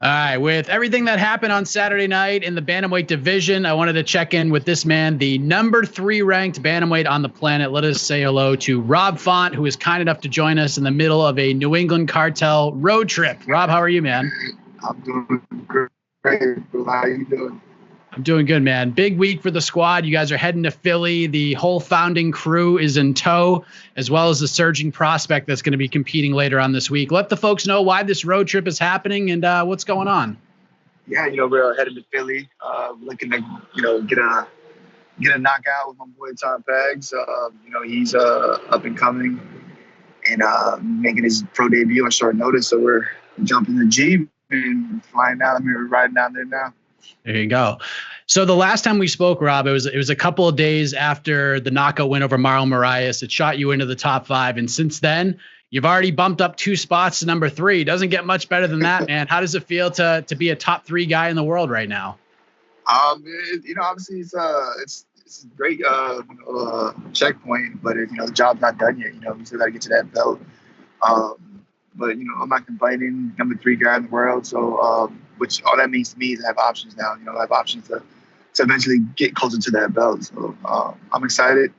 All right, with everything that happened on Saturday night in the Bantamweight division, I wanted to check in with this man, the number 3 ranked Bantamweight on the planet. Let us say hello to Rob Font, who is kind enough to join us in the middle of a New England Cartel road trip. Rob, how are you, man? I'm doing great. How are you doing? I'm doing good, man. Big week for the squad. You guys are heading to Philly. The whole founding crew is in tow, as well as the surging prospect that's going to be competing later on this week. Let the folks know why this road trip is happening and what's going on. Yeah, we're headed to Philly, looking to, get a knockout with my boy Tom Pags. He's up and coming and making his pro debut on short notice. So we're jumping the Jeep and flying down. I mean, we're riding down there now. There you go. So the last time we spoke, Rob, it was a couple of days after the knockout win over Marlon Moraes. It shot you into the top 5. And since then, you've already bumped up 2 spots to number 3. Doesn't get much better than that, man. How does it feel to be a top 3 guy in the world right now? Obviously it's a great checkpoint, but the job's not done yet. We still got to get to that belt. But I'm not complaining. Number 3 guy in the world. So which all that means to me is I have options now. I have options to eventually get closer to that belt. So I'm excited.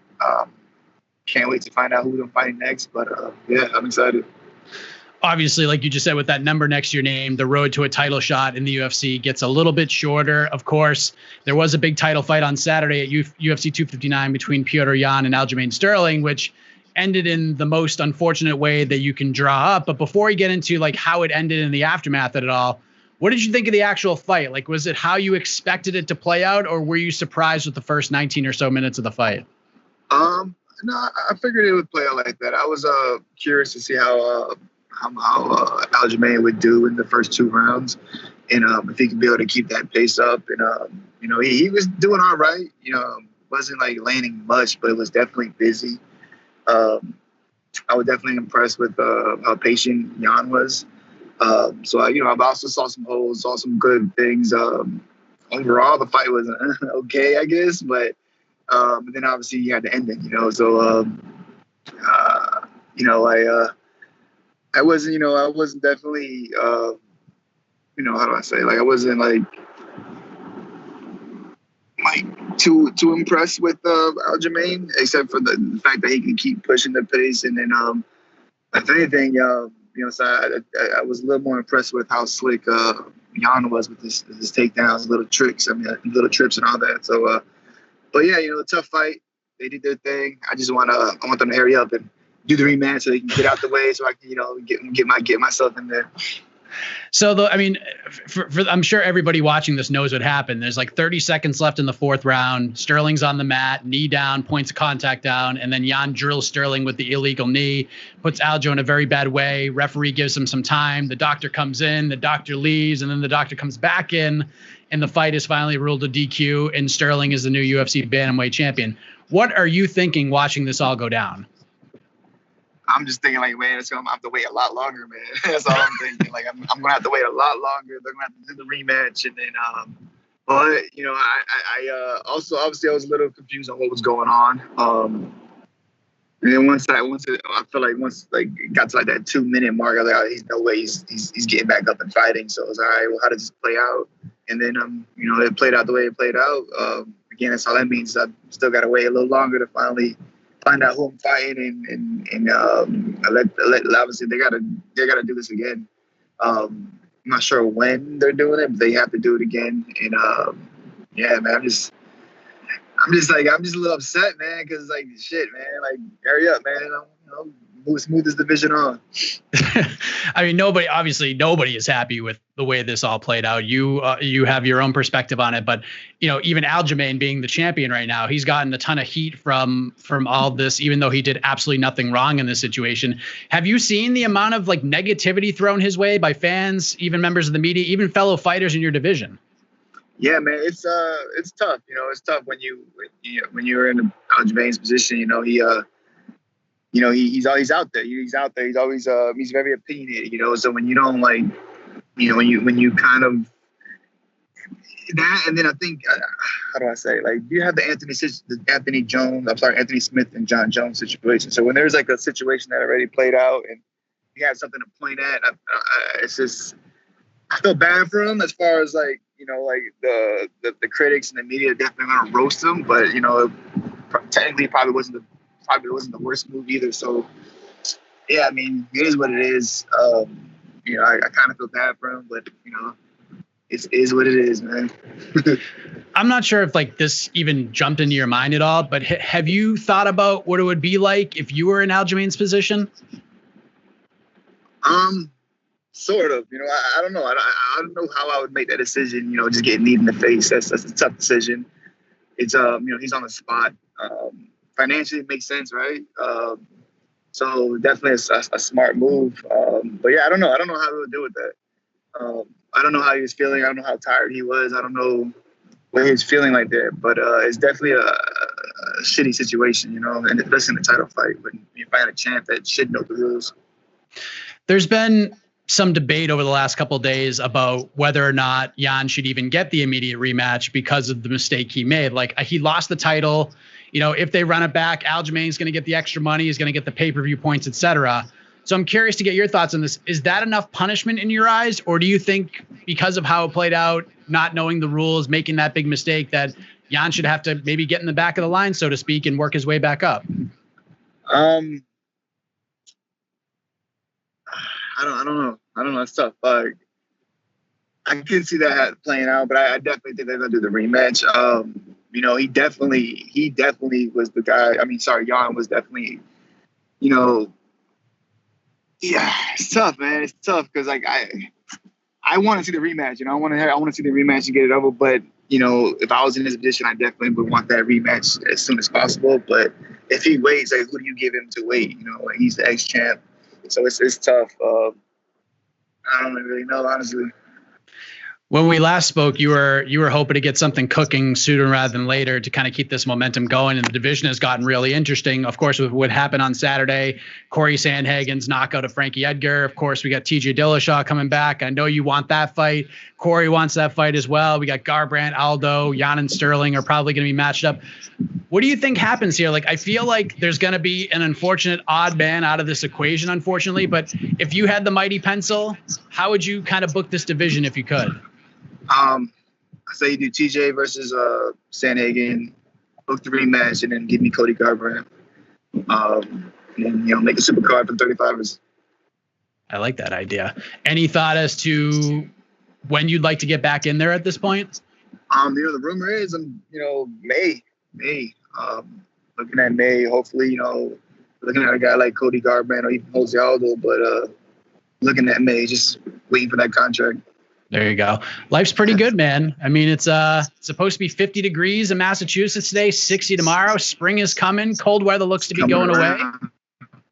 Can't wait to find out who I'm fighting next. But yeah, I'm excited. Obviously, like you just said, with that number next to your name, the road to a title shot in the UFC gets a little bit shorter. Of course, there was a big title fight on Saturday at UFC 259 between Petr Yan and Aljamain Sterling, which ended in the most unfortunate way that you can draw up. But before we get into like how it ended in the aftermath of it all, what did you think of the actual fight? Like, was it how you expected it to play out, or were you surprised with the first 19 or so minutes of the fight? No, I figured it would play out like that. I was curious to see how Aljamain would do in the first 2 rounds, and if he could be able to keep that pace up. And he was doing all right. Wasn't like landing much, but it was definitely busy. I was definitely impressed with how patient Yan was. So I also saw some holes, saw some good things. Overall, the fight was okay, I guess, but then obviously you had the ending, So I wasn't definitely how do I say, like I wasn't like too impressed with Aljamain, except for the fact that he can keep pushing the pace, and then if anything, so I was a little more impressed with how slick Yan was with his takedowns, little tricks. Little trips and all that. So, but yeah, a tough fight. They did their thing. I want them to hurry up and do the rematch so they can get out the way, so I can get myself in there. So I'm sure everybody watching this knows what happened. There's like 30 seconds left in the 4th round. Sterling's on the mat, knee down, points of contact down, and then Yan drills Sterling with the illegal knee, puts Aljo in a very bad way. Referee gives him some time. The doctor comes in, the doctor leaves, and then the doctor comes back in, and the fight is finally ruled a DQ, and Sterling is the new UFC Bantamweight champion. What are you thinking watching this all go down? I'm just thinking, like, man, it's going to have to wait a lot longer, man. That's all I'm thinking. Like, I'm going to have to wait a lot longer. They're going to have to do the rematch. And then, but, I also, obviously, I was a little confused on what was going on. And then once I feel like once it got to like that 2-minute mark, I was like, oh, there's no way he's getting back up and fighting. So I was like, all right, well, how does this play out? And then, it played out the way it played out. Again, that's all that means. I still got to wait a little longer to finally find out who I'm fighting, and obviously they gotta do this again. I'm not sure when they're doing it, but they have to do it again. And yeah, man, I'm just a little upset, man, because like shit, man, like hurry up, man. Smooth this division on. Nobody is happy with the way this all played out. You have your own perspective on it, but even Aljamain being the champion right now, he's gotten a ton of heat from all this, even though he did absolutely nothing wrong in this situation. Have you seen the amount of like negativity thrown his way by fans, even members of the media, even fellow fighters in your division? Yeah, man, it's tough. It's tough when you're in Aljamain's position. He's always out there. He's out there. He's always he's very opinionated. So when you don't like, when you kind of that, and then I think how do I say, like, you have the Anthony Smith and John Jones situation. So when there's like a situation that already played out and you have something to point at, it's just I feel bad for him as far as like, you know, like the critics and the media are definitely gonna roast him, but you know, technically probably wasn't the worst move either. So yeah, I mean, it is what it is. You know, I kind of feel bad for him, but you know, it is what it is, man. I'm not sure if like this even jumped into your mind at all, but have you thought about what it would be like if you were in Aljamain's position? Sort of. You know, I don't know. I don't know how I would make that decision. You know, just getting kneed in the face. That's a tough decision. It's you know, he's on the spot. Financially, it makes sense, right? So definitely a smart move. But yeah, I don't know. I don't know how he would do with that. I don't know how he was feeling. I don't know how tired he was. I don't know what he was feeling like that. But it's definitely a shitty situation, you know, and especially in a title fight when you find a champ that should know the rules. There's been some debate over the last couple of days about whether or not Yan should even get the immediate rematch because of the mistake he made. Like, he lost the title. You know, if they run it back, Aljamain's going to get the extra money. He's going to get the pay-per-view points, etc. So I'm curious to get your thoughts on this. Is that enough punishment in your eyes? Or do you think because of how it played out, not knowing the rules, making that big mistake, that Yan should have to maybe get in the back of the line, so to speak, and work his way back up? I don't know. It's tough. Like, I can see that playing out, but I definitely think they're gonna do the rematch. You know, he definitely was the guy. I mean, sorry, Yan was definitely, you know, yeah, it's tough, man. It's tough because like I want to see the rematch. You know, I want to see the rematch and get it over. But you know, if I was in his position, I definitely would want that rematch as soon as possible. But if he waits, like, who do you give him to wait? You know, like, he's the ex-champ. So it's tough. I don't really know, honestly. When we last spoke, you were hoping to get something cooking sooner rather than later to kind of keep this momentum going, and the division has gotten really interesting. Of course, with what happened on Saturday, Corey Sandhagen's knockout of Frankie Edgar. Of course, we got TJ Dillashaw coming back. I know you want that fight. Corey wants that fight as well. We got Garbrandt, Aldo, Yan and Sterling are probably going to be matched up. What do you think happens here? Like, I feel like there's going to be an unfortunate odd man out of this equation, unfortunately. But if you had the mighty pencil, how would you kind of book this division if you could? I say you do TJ versus Sandhagen, book the rematch, and then give me Cody Garbrandt. And you know, make a super card for 35ers. I like that idea. Any thought as to when you'd like to get back in there at this point? You know, the rumor is, you know, May. Looking at May, hopefully, you know, looking at a guy like Cody Garbrandt or even Jose Aldo, but looking at May, just waiting for that contract. There you go. Life's pretty good, man. I mean, it's supposed to be 50 degrees in Massachusetts today, 60 tomorrow. Spring is coming. Cold weather looks to be going away.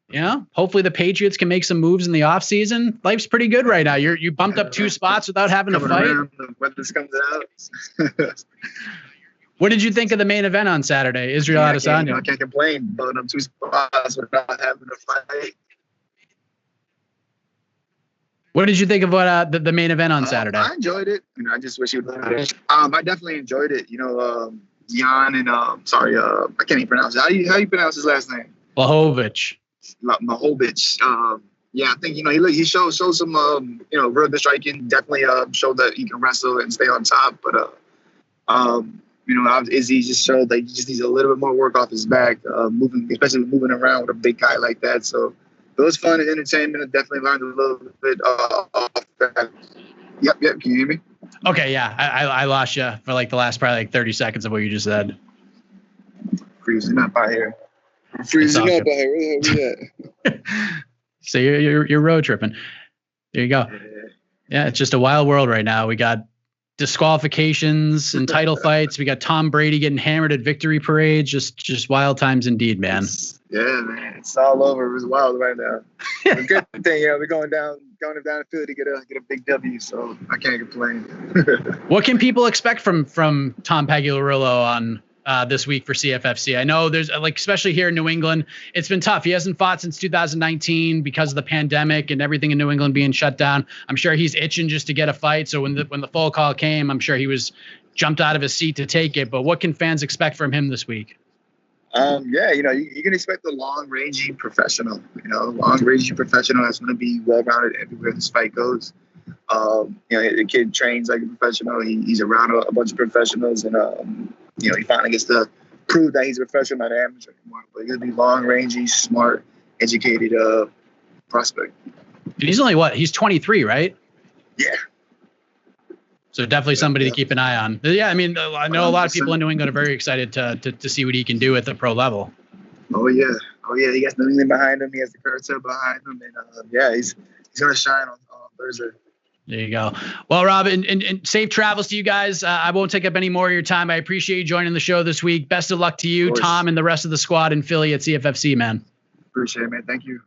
Yeah. Hopefully the Patriots can make some moves in the offseason. Life's pretty good right now. You bumped up 2 spots without having to fight. The weather's coming out. What did you think of the main event on Saturday? Israel Adesanya. I can't complain. Bumping up 2 spots without having to fight. What did you think of what the main event on Saturday? I enjoyed it. You know, I just wish he would. I definitely enjoyed it. You know, Yan and I can't even pronounce it. How you pronounce his last name? Blachowicz. Yeah, I think, you know, he showed some you know, real good striking. Definitely showed that he can wrestle and stay on top. But you know, Izzy just showed that he just needs a little bit more work off his back, especially moving around with a big guy like that. So it was fun and entertainment. I definitely learned a little bit off that. Yep. Can you hear me? Okay, yeah. I lost you for like the last probably like 30 seconds of what you just said. Freezing up out here. Freezing up out here. Where the hell we at? So you're road tripping. There you go. Yeah, it's just a wild world right now. We got disqualifications and title fights. We got Tom Brady getting hammered at victory parades. Just wild times indeed, man. Yeah, man. It's all over. It's wild right now. The good thing, you know, we're going down the field to get a big W, so I can't complain. What can people expect from Tom Pagliarulo on this week for CFFC? I know there's like, especially here in New England, it's been tough. He hasn't fought since 2019 because of the pandemic and everything in New England being shut down. I'm sure he's itching just to get a fight. So when the full call came, I'm sure he was jumped out of his seat to take it. But what can fans expect from him this week? Yeah, you can expect a long-ranging professional. Long-ranging professional that's going to be well-rounded everywhere this fight goes. The kid trains like a professional. He's around a bunch of professionals, and he finally gets to prove that he's a professional, not an amateur anymore. But he'll be long-ranging, smart, educated prospect. And he's only he's 23, right? Yeah. So definitely somebody to keep an eye on. Yeah, I mean, I know a lot of people in New England are very excited to see what he can do at the pro level. Oh yeah. He has New England behind him. He has the cartel behind him, and he's gonna shine on Thursday. There you go. Well, Rob, and safe travels to you guys. I won't take up any more of your time. I appreciate you joining the show this week. Best of luck to you, Tom, and the rest of the squad in Philly at CFFC, man. Appreciate it, man. Thank you.